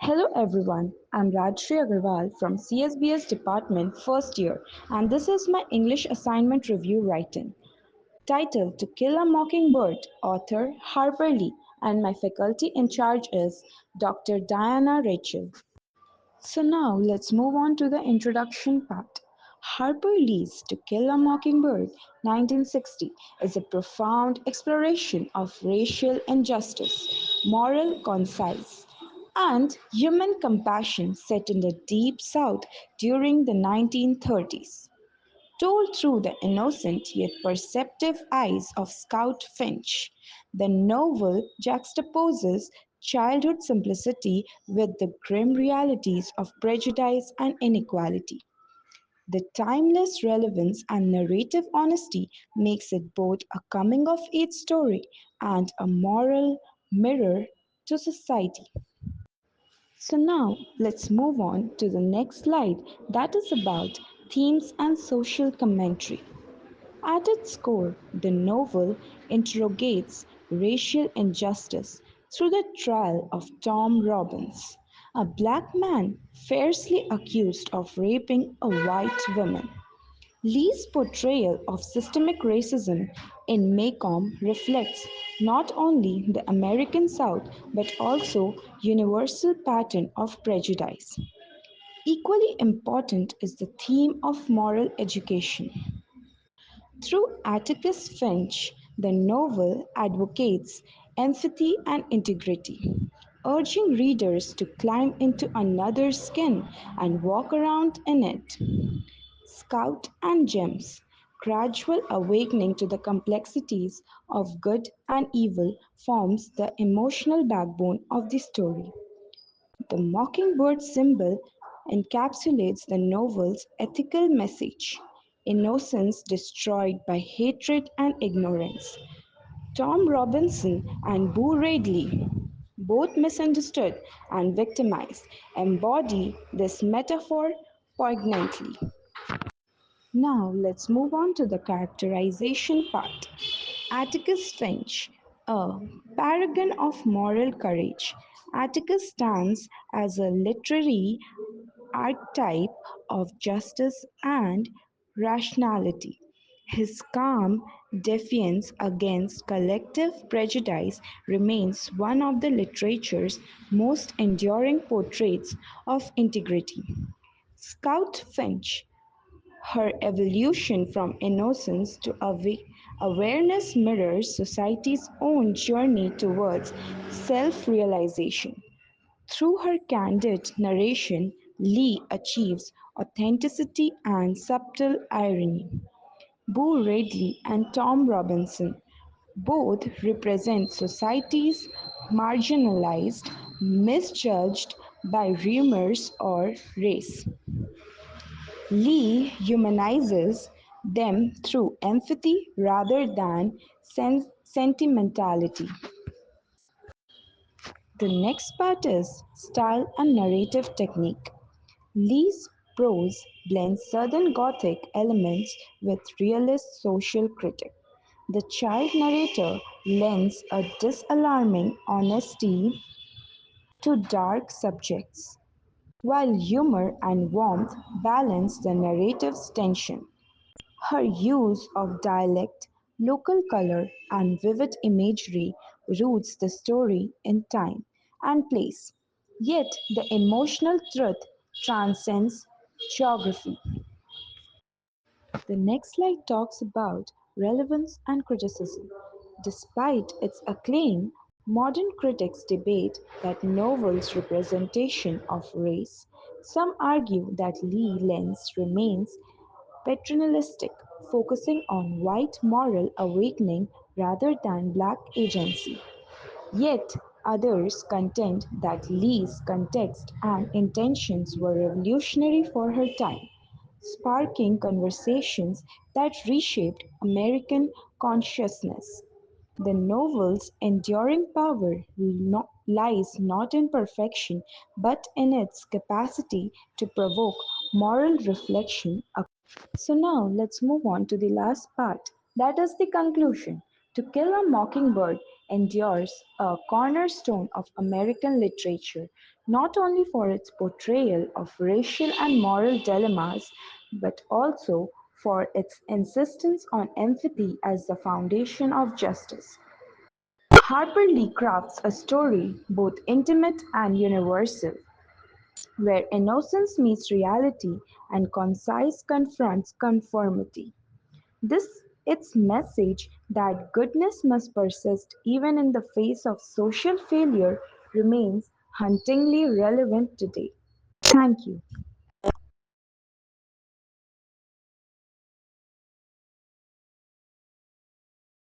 Hello everyone, I'm Rajashri Agarwal from CSBS Department first year and this is my English assignment review writing. Title To Kill a Mockingbird, author Harper Lee, and my faculty in charge is Dr. Diana Rachel. So now let's move on to the introduction part. Harper Lee's To Kill a Mockingbird 1960 is a profound exploration of racial injustice, moral conscience, and human compassion set in the Deep South during the 1930s. Told through the innocent yet perceptive eyes of Scout Finch, the novel juxtaposes childhood simplicity with the grim realities of prejudice and inequality. The timeless relevance and narrative honesty makes it both a coming of age story and a moral mirror to society. So now let's move on to the next slide that is about themes and social commentary. At its core, the novel interrogates racial injustice through the trial of Tom Robbins, a black man falsely accused of raping a white woman. Lee's portrayal of systemic racism in Maycomb reflects not only the American South but also universal pattern of prejudice. Equally important is the theme of moral education. Through Atticus Finch, the novel advocates empathy and integrity, urging readers to climb into another's skin and walk around in it. Scout and Gems, gradual awakening to the complexities of good and evil forms the emotional backbone of the story. The mockingbird symbol encapsulates the novel's ethical message: innocence destroyed by hatred and ignorance. Tom Robinson and Boo Radley, both misunderstood and victimized, embody this metaphor poignantly. Now let's move on to the characterization part. Atticus Finch, a paragon of moral courage. Atticus stands as a literary archetype of justice and rationality. His calm defiance against collective prejudice remains one of the literature's most enduring portraits of integrity. Scout Finch, her evolution from innocence to awareness mirrors society's own journey towards self-realization. Through her candid narration, Lee achieves authenticity and subtle irony. Boo Radley and Tom Robinson both represent societies marginalized, misjudged by rumors or race. Lee humanizes them through empathy rather than sentimentality. The next part is style and narrative technique. Lee's prose blends Southern Gothic elements with realist social critique. The child narrator lends a disalarming honesty to dark subjects, while humor and warmth balance the narrative's tension. Her use of dialect, local color, and vivid imagery roots the story in time and place, yet the emotional truth transcends geography. The next slide talks about relevance and criticism. Despite its acclaim, modern critics debate that novel's representation of race. Some argue that Lee Len's remains paternalistic, focusing on white moral awakening rather than black agency. Yet others contend that Lee's context and intentions were revolutionary for her time, sparking conversations that reshaped American consciousness. The novel's enduring power lies not in perfection but in its capacity to provoke moral reflection. So now let's move on to the last part, that is the conclusion. To Kill a Mockingbird endures a cornerstone of American literature, not only for its portrayal of racial and moral dilemmas, but also for its insistence on empathy as the foundation of justice. Harper Lee crafts a story both intimate and universal, where innocence meets reality and conscience confronts conformity. This its message that goodness must persist even in the face of social failure remains hauntingly relevant today. Thank you.